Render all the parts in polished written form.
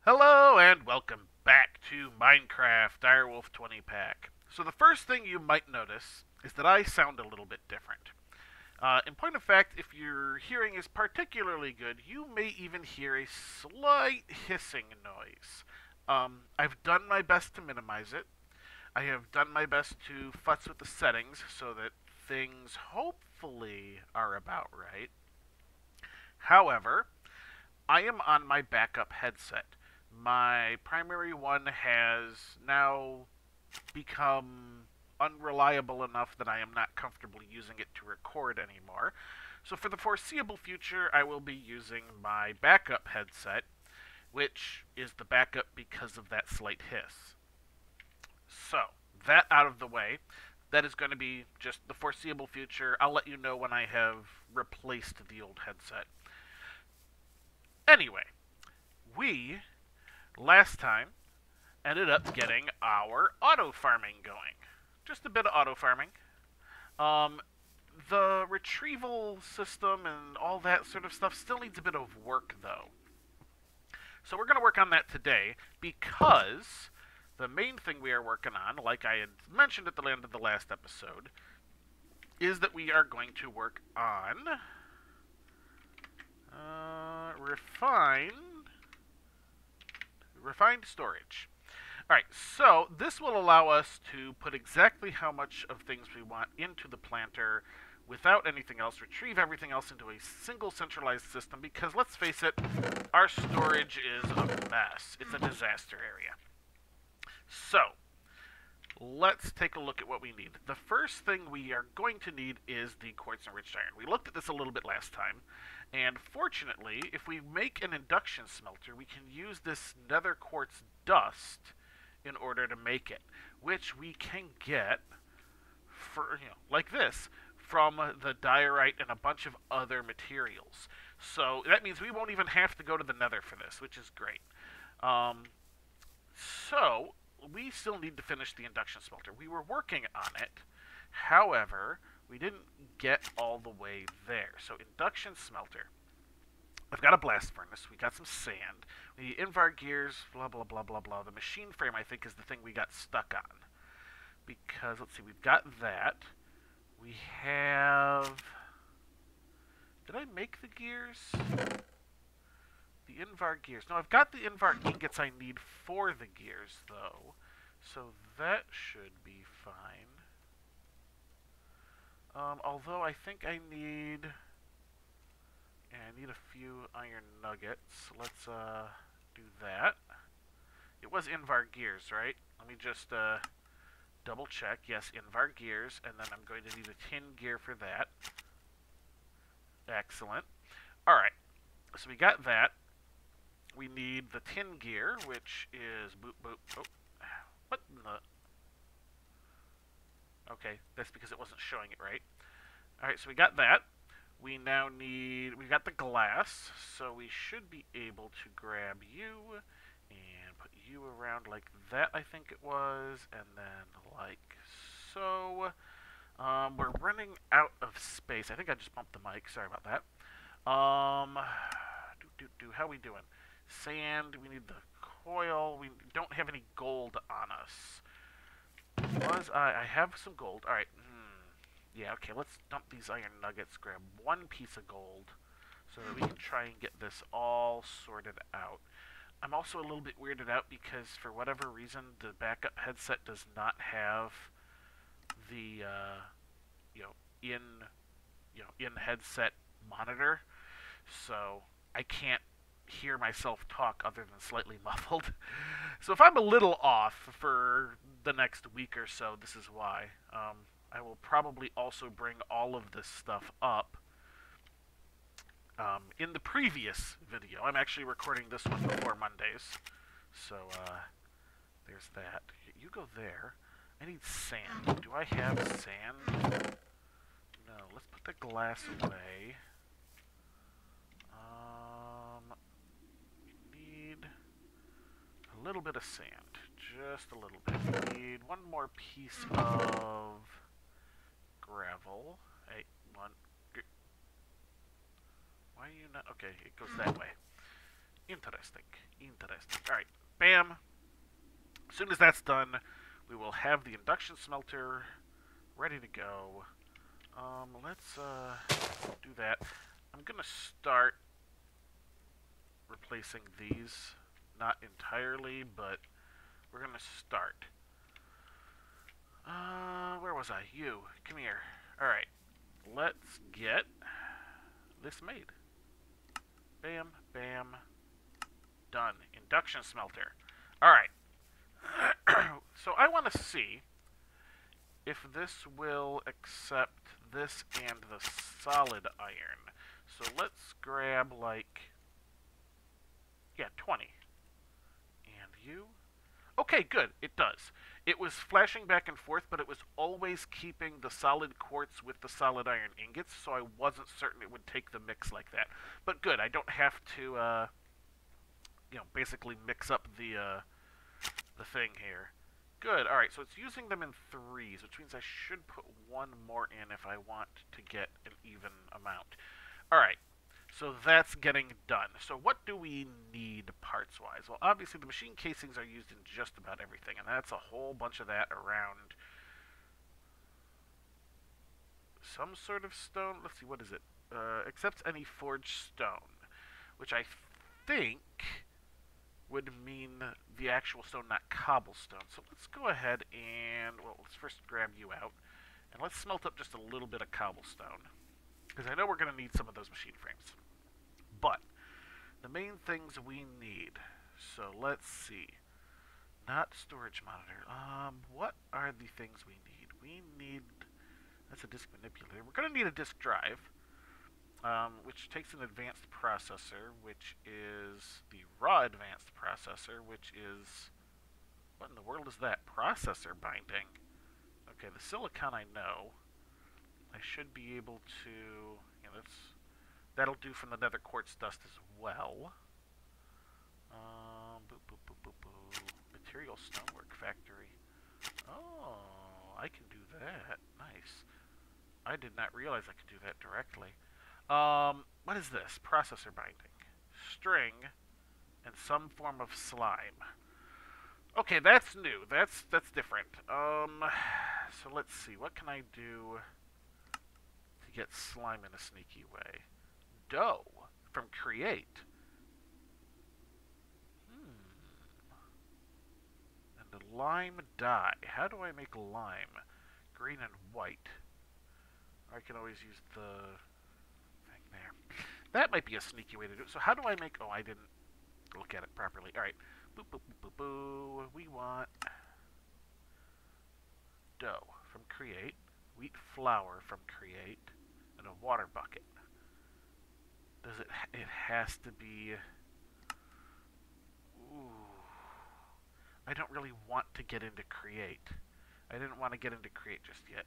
Hello and welcome back to Minecraft Direwolf20 Pack. So the first thing you might notice is that I sound a little bit different. In point of fact, if your hearing is particularly good, you may even hear a slight hissing noise. I've done my best to minimize it. I have done my best to futz with the settings so that things hopefully are about right. However, I am on my backup headset. My primary one has now become unreliable enough that I am not comfortable using it to record anymore. So for the foreseeable future, I will be using my backup headset, which is the backup because of that slight hiss. So, that out of the way, that is going to be just the foreseeable future. I'll let you know when I have replaced the old headset. Anyway, we last time ended up getting our auto farming going. Just a bit of auto farming. The retrieval system and all that sort of stuff still needs a bit of work, though. So we're going to work on that today because the main thing we are working on, like I had mentioned at the end of the last episode, is that we are going to work on refined storage. Alright, so this will allow us to put exactly how much of things we want into the planter without anything else, retrieve everything else into a single centralized system, because let's face it, our storage is a mess. It's a disaster area. So, let's take a look at what we need. The first thing we are going to need is the quartz enriched iron. We looked at this a little bit last time, and fortunately, if we make an induction smelter, we can use this nether quartz dust in order to make it, which we can get for, like this, from the diorite and a bunch of other materials. So that means we won't even have to go to the nether for this, which is great. So we still need to finish the induction smelter. We were working on it, however, we didn't get all the way there. So induction smelter. I've got a blast furnace. We got some sand. We need invar gears, blah, blah, blah, blah, blah. The machine frame, I think, is the thing we got stuck on. Because, let's see, we've got that. We have... Did I make the gears? The invar gears. No, I've got the invar ingots I need for the gears, though. So that should be fine. Although I think I need a few iron nuggets. Let's do that. It was invar gears, right? Let me just double check. Yes, invar gears, and then I'm going to need a tin gear for that. Excellent. Alright, so we got that. We need the tin gear, which is boop boop. Oh, what in the... Okay, that's because it wasn't showing it right. Alright, so we got that. We now need... We've got the glass, so we should be able to grab you and put you around like that, I think it was, and then like so. We're running out of space. I think I just bumped the mic. Sorry about that. How we doing? Sand. We need the coil. We don't have any gold on us. I have some gold. All right. Yeah. Okay. Let's dump these iron nuggets. Grab one piece of gold, so that we can try and get this all sorted out. I'm also a little bit weirded out because for whatever reason the backup headset does not have the in headset monitor, so I can't hear myself talk other than slightly muffled. So if I'm a little off for the next week or so, this is why. I will probably also bring all of this stuff up in the previous video. I'm actually recording this one before Mondays, so there's that. You go there. I need sand. Do I have sand? No. Let's put the glass away. We need a little bit of sand. Just a little bit. We need one more piece of gravel. Hey, one. Why are you not... Okay, it goes that way. Interesting. Interesting. Alright, bam. As soon as that's done, we will have the induction smelter ready to go. Let's do that. I'm gonna start replacing these. Not entirely, but we're gonna start. Where was I? You, come here. Alright, let's get this made. Bam, bam, done. Induction smelter. Alright. So I want to see if this will accept this and the solid iron. So let's grab, like, yeah, 20. And you? Okay, good. It does. It was flashing back and forth, but it was always keeping the solid quartz with the solid iron ingots, so I wasn't certain it would take the mix like that. But good, I don't have to, basically mix up the thing here. Good, alright, so it's using them in threes, which means I should put one more in if I want to get an even amount. Alright, so that's getting done. So what do we need parts-wise? Well, obviously the machine casings are used in just about everything, and that's a whole bunch of that around some sort of stone. Let's see, what is it? Accepts any forged stone, which I think would mean the actual stone, not cobblestone. So let's go ahead and, well, let's first grab you out, and let's smelt up just a little bit of cobblestone, because I know we're going to need some of those machine frames. But the main things we need, so let's see. Not storage monitor. What are the things we need? We need, that's a disk manipulator. We're going to need a disk drive, which takes an advanced processor, which is the raw advanced processor, which is, what in the world is that? Processor binding. Okay, the silicon I know. I should be able to, that'll do from the nether quartz dust as well. Material stonework factory. Oh, I can do that. Nice. I did not realize I could do that directly. What is this? Processor binding. String and some form of slime. Okay, that's new. That's different. So let's see. What can I do to get slime in a sneaky way? Dough from create. And a lime dye. How do I make lime? Green and white. I can always use the thing there. That might be a sneaky way to do it. So how do I make... Oh, I didn't look at it properly. Alright. Boop, boop, boop, boop, boo. We want dough from create, wheat flour from create, and a water bucket. Does it... It has to be... Ooh. I don't really want to get into create. I didn't want to get into create just yet.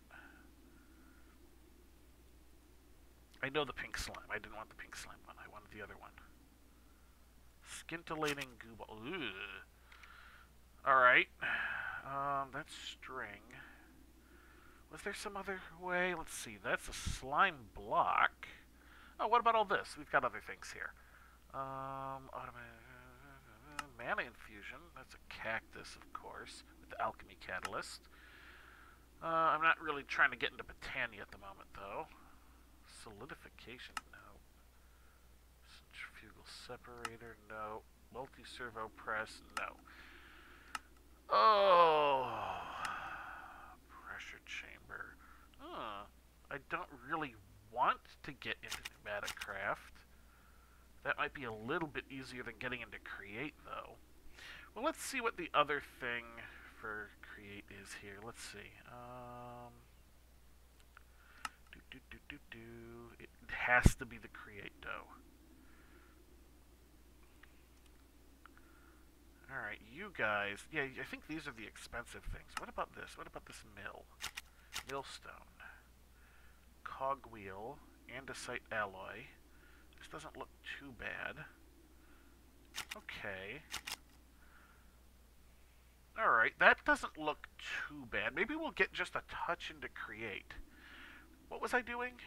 I know the pink slime. I didn't want the pink slime one. I wanted the other one. Scintillating goo ball. Alright. That's string. Was there some other way? Let's see. That's a slime block. Oh, what about all this? We've got other things here. Mana infusion. That's a cactus, of course, with the alchemy catalyst. I'm not really trying to get into botany at the moment, though. Solidification, no. Centrifugal separator, no. Multi-servo press, no. Oh! Pressure chamber. I don't really want to get into pneumaticraft. That might be a little bit easier than getting into create, though. Well, let's see what the other thing for create is here. Let's see. It has to be the create dough. Alright, you guys. Yeah, I think these are the expensive things. What about this? What about this mill? Millstone. Cogwheel. Andesite alloy. This doesn't look too bad. Okay. Alright, that doesn't look too bad. Maybe we'll get just a touch into create. What was I doing?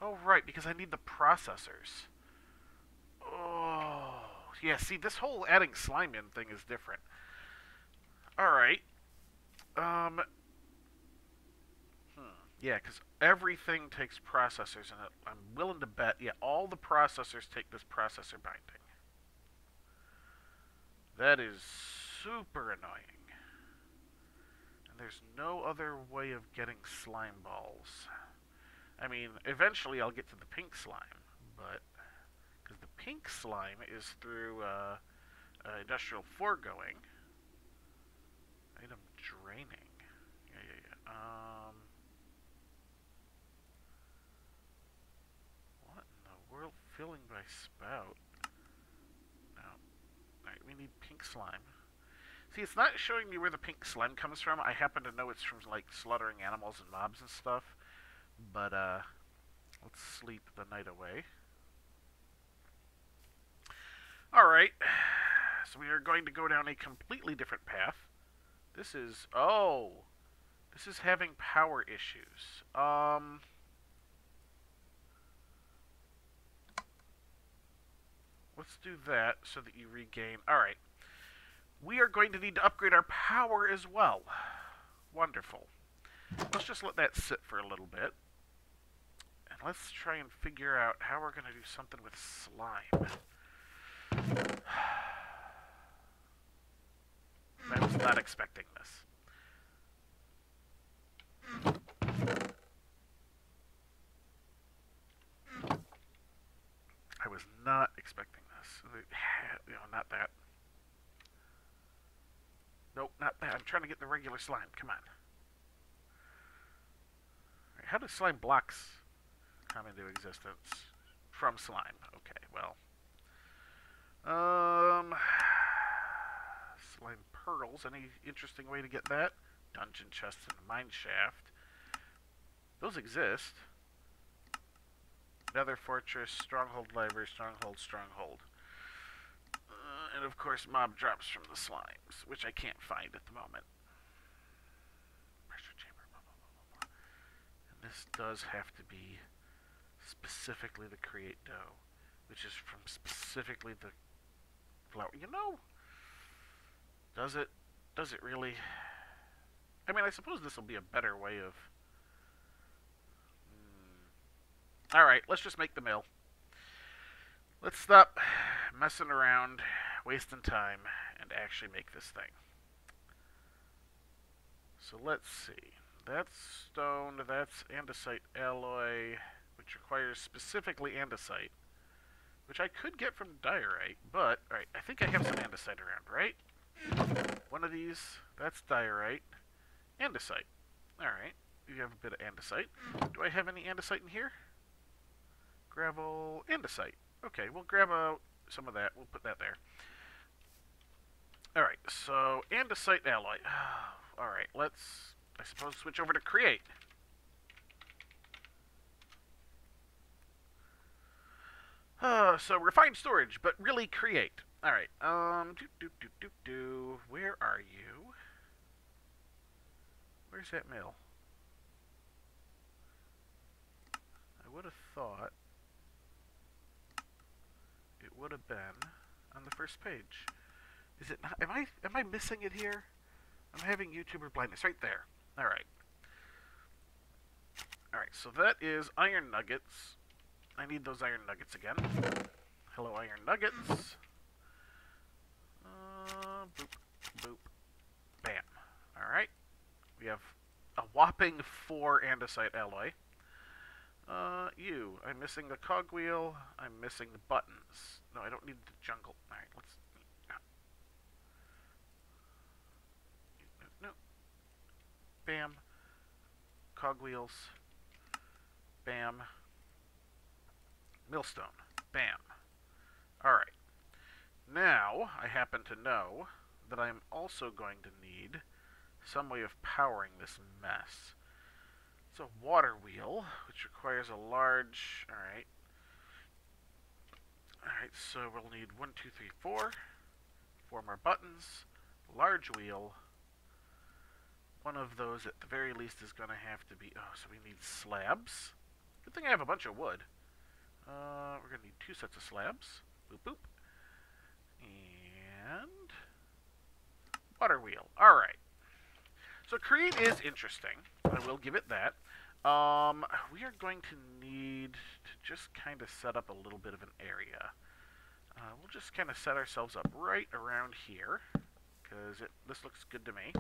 Oh, right, because I need the processors. Oh, Yeah, see, this whole adding slime in thing is different. Alright. Um, yeah, because everything takes processors, and I'm willing to bet, yeah, all the processors take this processor binding. That is super annoying. And there's no other way of getting slime balls. I mean, eventually I'll get to the pink slime, but because the pink slime is through industrial foregoing. Item draining. Yeah. What in the world? Filling by spout. No. Alright, we need pink slime. See, it's not showing me where the pink slime comes from. I happen to know it's from, like, slaughtering animals and mobs and stuff. But, let's sleep the night away. Alright. So we are going to go down a completely different path. This is... Oh! This is having power issues. Let's do that so that you regain... Alright. We are going to need to upgrade our power as well. Wonderful. Let's just let that sit for a little bit. And let's try and figure out how we're going to do something with slime. I was not expecting this. I was not expecting this. You know, not that. Nope, not that. I'm trying to get the regular slime. Come on. Right, how does slime blocks come into existence? From slime. Okay, well. Slime pearls. Any interesting way to get that? Dungeon chests and mine shaft. Those exist. Nether fortress, stronghold library, stronghold. And of course mob drops from the slimes, which I can't find at the moment. Pressure chamber, blah, blah, blah, blah. And this does have to be specifically the create dough, which is from specifically the flour. You know, does it really? I mean, I suppose this will be a better way of... Alright, let's just make the mill. Let's stop messing around, wasting time, and actually make this thing. So let's see. That's stone, that's andesite alloy, which requires specifically andesite, which I could get from diorite, but, alright, I think I have some andesite around, right? One of these, that's diorite, andesite. Alright, you have a bit of andesite. Do I have any andesite in here? Gravel, andesite. Okay, we'll grab some of that. We'll put that there. Alright, so andesite alloy. Alright, let's, I suppose, switch over to create. So refined storage, but really create. Alright, where are you? Where's that mill? I would have thought it would have been on the first page. Is it not? Am I missing it here? I'm having YouTuber blindness right there. Alright. Alright, so that is iron nuggets. I need those iron nuggets again. Hello, iron nuggets. Boop, boop, bam. Alright. We have a whopping 4 andesite alloy. I'm missing the cogwheel. I'm missing the buttons. No, I don't need the jungle. Alright, let's... No. Bam. Cogwheels. Bam. Millstone. Bam. Alright. Now, I happen to know that I'm also going to need some way of powering this mess. It's a water wheel, which requires a large... Alright. Alright, so we'll need 1, 2, 3, 4. 4 more buttons. Large wheel. One of those, at the very least, is going to have to be... Oh, so we need slabs. Good thing I have a bunch of wood. We're going to need 2 sets of slabs. Boop, boop. And water wheel. All right. So create is interesting. I will give it that. We are going to need to just kind of set up a little bit of an area. We'll just kind of set ourselves up right around here, because this looks good to me.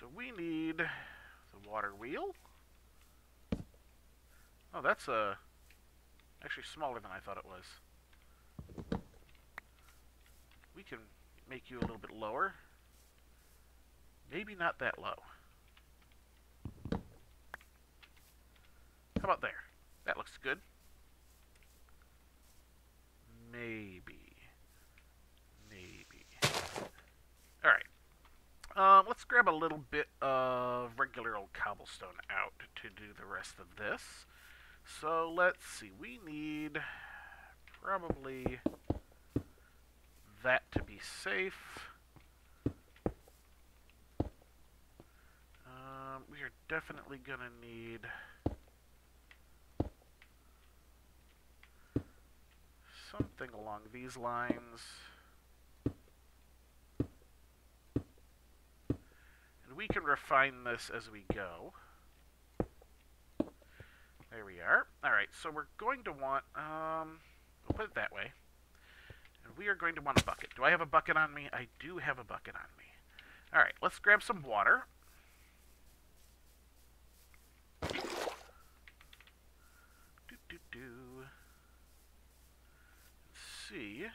So we need the water wheel. Oh, that's actually smaller than I thought it was. We can make you a little bit lower. Maybe not that low. How about there? That looks good. Maybe. Alright. Let's grab a little bit of regular old cobblestone out to do the rest of this. So let's see. We need probably that to be safe. We are definitely going to need something along these lines. And we can refine this as we go. There we are. Alright, so we're going to want, we'll put it that way. And we are going to want a bucket. Do I have a bucket on me? I do have a bucket on me. Alright, let's grab some water. Let's see.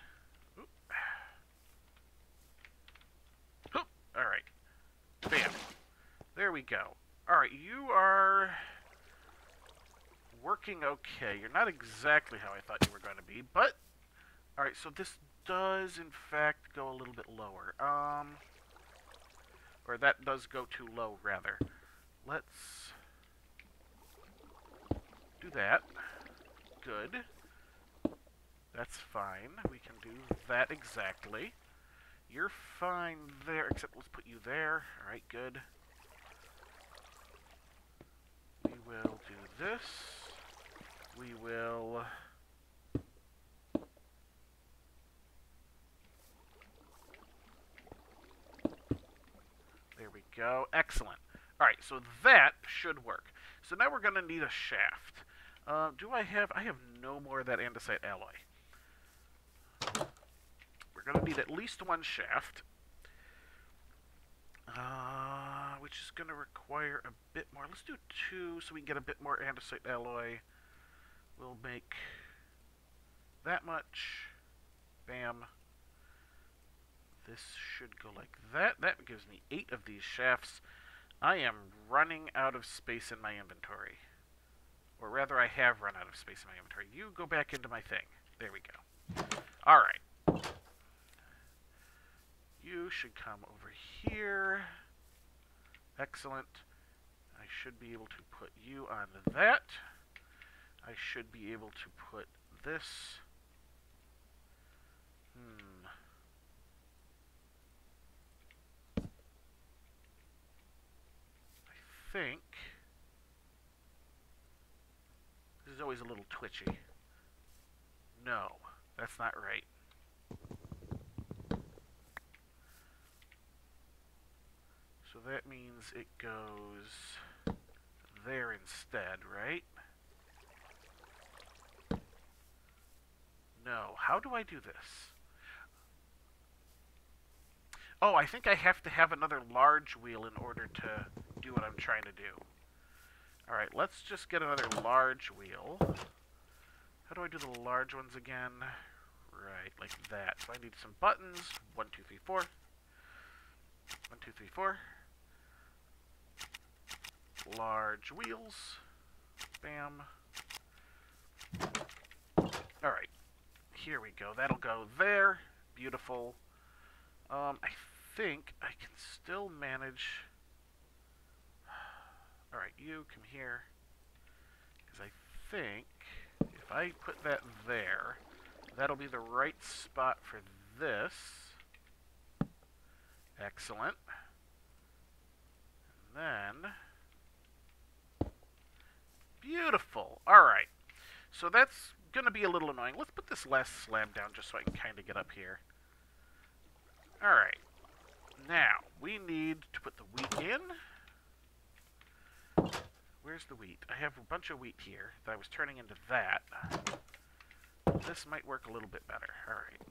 Alright. Bam. There we go. Alright, you are working okay. You're not exactly how I thought you were going to be, but... Alright, so this does, in fact, go a little bit lower. Or that does go too low, rather. Let's do that. Good. That's fine. We can do that exactly. You're fine there, except let's put you there. Alright, good. We will do this. We will... There we go. Excellent. Alright, so that should work. So now we're going to need a shaft. Do I have... I have no more of that andesite alloy. We're going to need at least one shaft. Which is going to require a bit more. Let's do 2 so we can get a bit more andesite alloy. We'll make that much. Bam. This should go like that. That gives me 8 of these shafts. I am running out of space in my inventory. Or rather, I have run out of space in my inventory. You go back into my thing. There we go. Alright. You should come over here. Excellent. I should be able to put you on that. I should be able to put this... I think... This is always a little twitchy. No, that's not right. So that means it goes there instead, right? No. How do I do this? Oh, I think I have to have another large wheel in order to do what I'm trying to do. Alright, let's just get another large wheel. How do I do the large ones again? Right, like that. So I need some buttons. 1, 2, 3, 4. 1, 2, 3, 4. Large wheels. Bam. Alright. Here we go. That'll go there. Beautiful. I think I can still manage... Alright, you come here. Because I think if I put that there, that'll be the right spot for this. Excellent. And then... Beautiful. Alright. So that's going to be a little annoying. Let's put this last slab down just so I can kind of get up here. where's the wheat? I have a bunch of wheat here that I was turning into that. This might work a little bit better. Alright.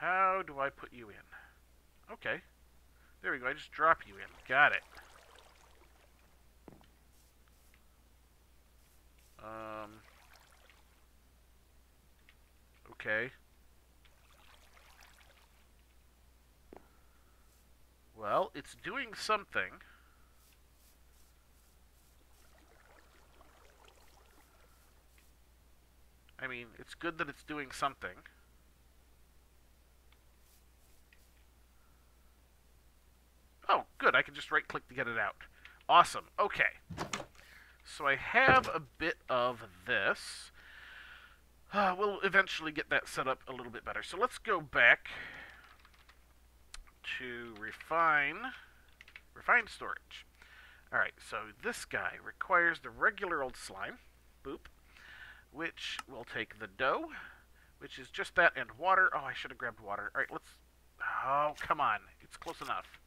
How do I put you in? Okay. There we go. I just drop you in. Got it. Okay. Well, it's doing something. I mean, it's good that it's doing something. Oh, good. I can just right-click to get it out. Awesome. Okay. So I have a bit of this. We'll eventually get that set up a little bit better. So let's go back to refine storage. Alright, so this guy requires the regular old slime, boop, which will take the dough, which is just that, and water. Oh, I should have grabbed water. Alright, let's... Oh, come on. It's close enough.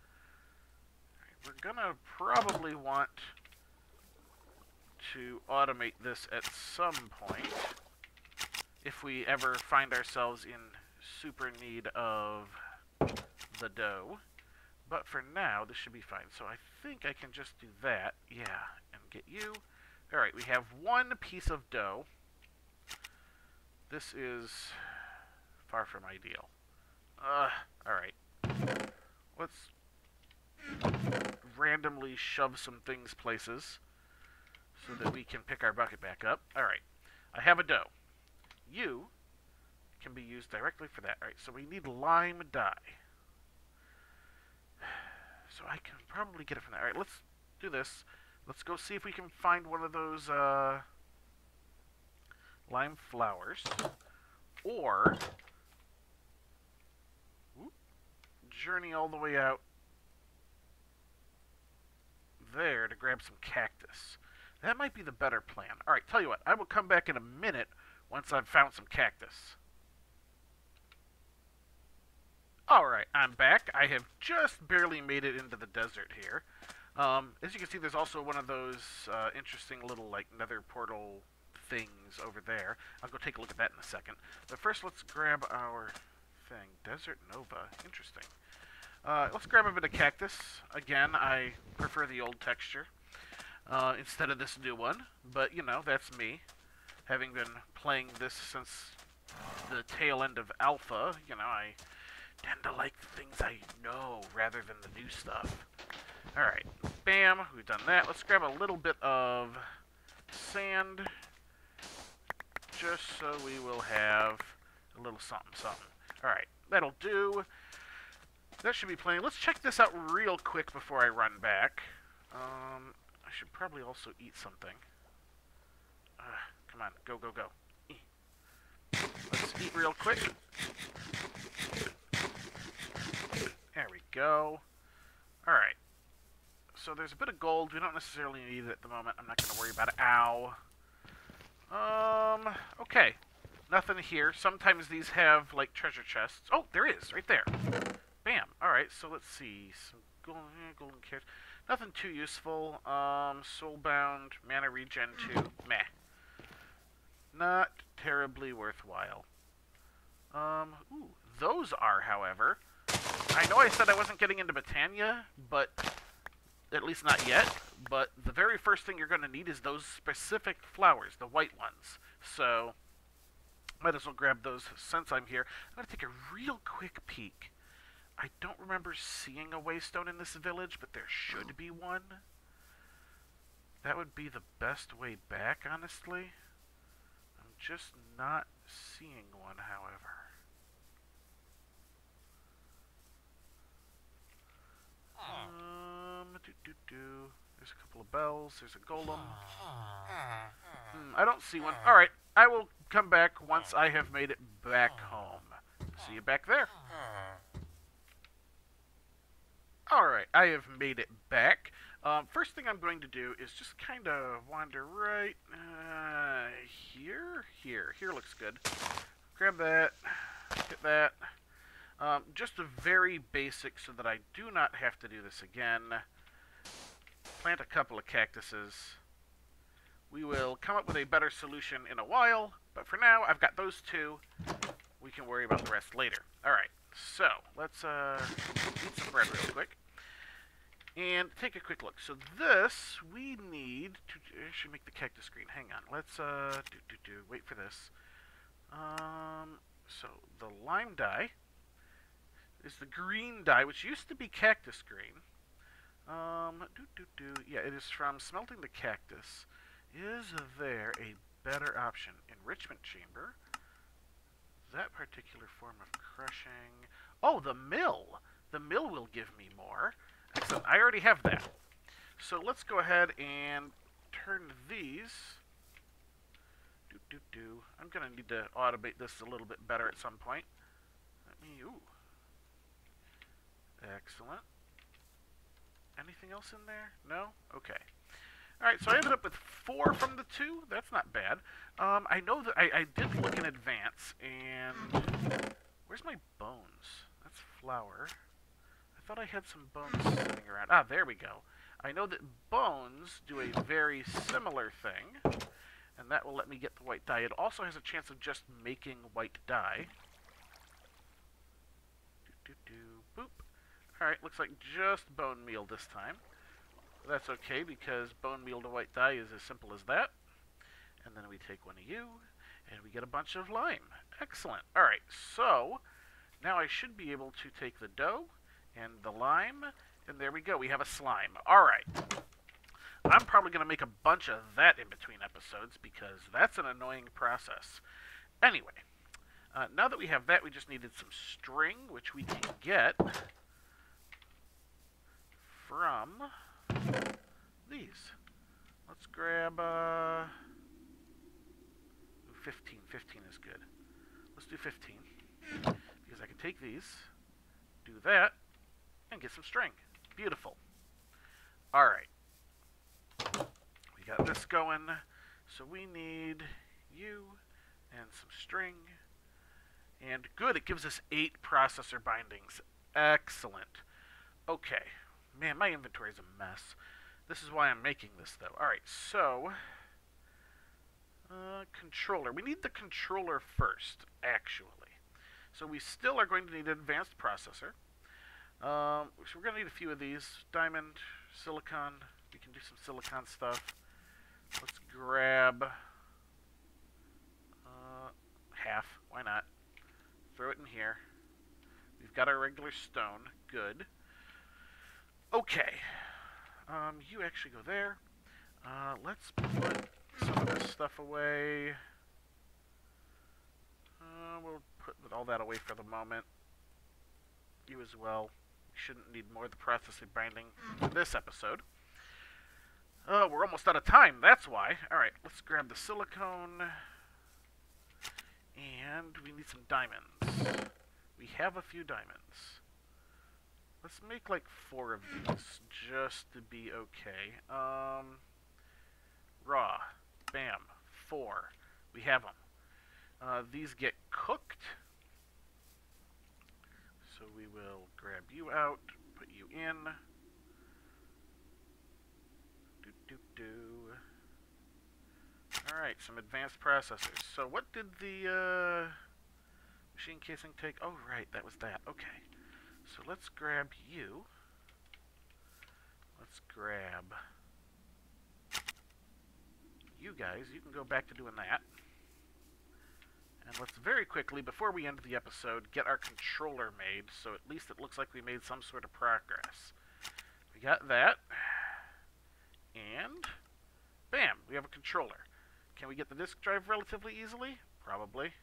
All right, we're gonna probably want to automate this at some point if we ever find ourselves in super need of the dough. But for now, this should be fine. So I think I can just do that. Yeah, and get you. Alright, we have one piece of dough. This is far from ideal. Alright. Let's randomly shove some things places so that we can pick our bucket back up. Alright, I have a dough. You can be used directly for that. Alright, so we need lime dye. So I can probably get it from there. Alright, let's do this. Let's go see if we can find one of those lime flowers. Or journey all the way out there to grab some cactus. That might be the better plan. Alright, tell you what, I will come back in a minute once I've found some cactus. Alright, I'm back. I have just barely made it into the desert here. As you can see, there's also one of those interesting little, like, nether portal things over there. I'll go take a look at that in a second. But first, let's grab our thing. Desert Nova. Interesting. Let's grab a bit of cactus. Again, I prefer the old texture instead of this new one. But, you know, that's me. Having been playing this since the tail end of Alpha, you know, I tend to like the things I know rather than the new stuff. Alright, bam, we've done that. Let's grab a little bit of sand, just so we will have a little something, something. Alright, that'll do. That should be plenty. Let's check this out real quick before I run back. I should probably also eat something. Come on, go, go, go. Let's eat real quick. There we go. Alright. So there's a bit of gold. We don't necessarily need it at the moment. I'm not going to worry about it. Ow. Okay. Nothing here. Sometimes these have, like, treasure chests. Oh, there is. Right there. Bam. Alright, so let's see. Some golden carrots. Nothing too useful. Soulbound, mana regen 2. Meh. Not terribly worthwhile. Ooh. Those are, however... I know I said I wasn't getting into Botania, but at least not yet. But the very first thing you're going to need is those specific flowers, the white ones. So, might as well grab those since I'm here. I'm going to take a real quick peek. I don't remember seeing a waystone in this village, but there should be one. That would be the best way back, honestly. I'm just not seeing one, however. There's a couple of bells. There's a golem. I don't see one. Alright, I will come back once I have made it back home. See you back there. Alright, I have made it back. First thing I'm going to do is just kind of wander right here. Here looks good. Grab that. Get that. Just a very basic so that I do not have to do this again. Plant a couple of cactuses. We will come up with a better solution in a while, but for now, I've got those two. We can worry about the rest later. Alright, so let's eat some bread real quick. And take a quick look. So this, we need to actually make the cactus green. Hang on. Let's, wait for this. So the lime dye is the green dye, which used to be cactus green. Yeah, it is from smelting the cactus. Is there a better option? Enrichment chamber. That particular form of crushing. Oh, the mill. The mill will give me more. Excellent. I already have that. So let's go ahead and turn these. I'm going to need to automate this a little bit better at some point. Ooh. Excellent. Anything else in there? No? Okay. Alright, so I ended up with 4 from the 2. That's not bad. I know that I did look in advance, and... Where's my bones? That's flour. I thought I had some bones sitting around. Ah, there we go. I know that bones do a very similar thing, and that will let me get the white dye. It also has a chance of just making white dye. Boop. Alright, looks like just bone meal this time. That's okay, because bone meal to white dye is as simple as that. And then we take one of you, and we get a bunch of lime. Excellent. Alright, so now I should be able to take the dough and the lime, and there we go. We have a slime. Alright. I'm probably going to make a bunch of that in between episodes, because that's an annoying process. Anyway, now that we have that, we just needed some string, which we can get from these. Let's grab 15. 15 is good. Let's do 15. Because I can take these, do that, and get some string. Beautiful. Alright. We got this going. So we need you and some string. And good, it gives us 8 processor bindings. Excellent. Okay. Man, my inventory is a mess. This is why I'm making this, though. Alright, so... controller. We need the controller first, actually. So we still are going to need an advanced processor. So we're going to need a few of these. Diamond, silicon. We can do some silicon stuff. Let's grab... half. Why not? Throw it in here. We've got our regular stone. Good. Okay. You actually go there. Let's put some of this stuff away. We'll put all that away for the moment. You as well. We shouldn't need more of the processing binding for this episode. We're almost out of time, that's why. Alright, let's grab the silicone. And we need some diamonds. We have a few diamonds. Let's make like 4 of these, just to be okay. Raw. Bam. 4. We have them. These get cooked. So we will grab you out, put you in. Alright, some advanced processors. So what did the machine casing take? Oh, right, that was that. Okay. So let's grab you. Let's grab you guys. You can go back to doing that. And let's very quickly, before we end the episode, get our controller made, so at least it looks like we made some sort of progress. We got that. And bam, we have a controller. Can we get the disk drive relatively easily? Probably.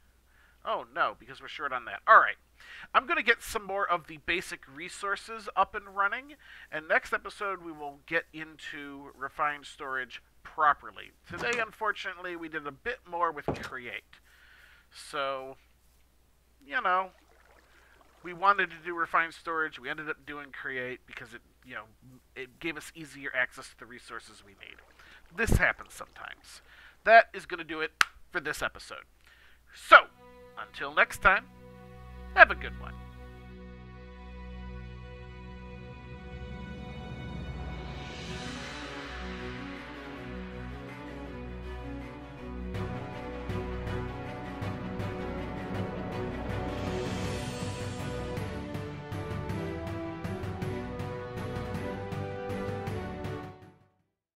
Oh, no, because we're short on that. Alright. I'm going to get some more of the basic resources up and running, and next episode we will get into refined storage properly. Today, unfortunately, we did a bit more with create. So, you know, we wanted to do refined storage. We ended up doing create because it, you know, it gave us easier access to the resources we need. This happens sometimes. That is going to do it for this episode. So, until next time, have a good one.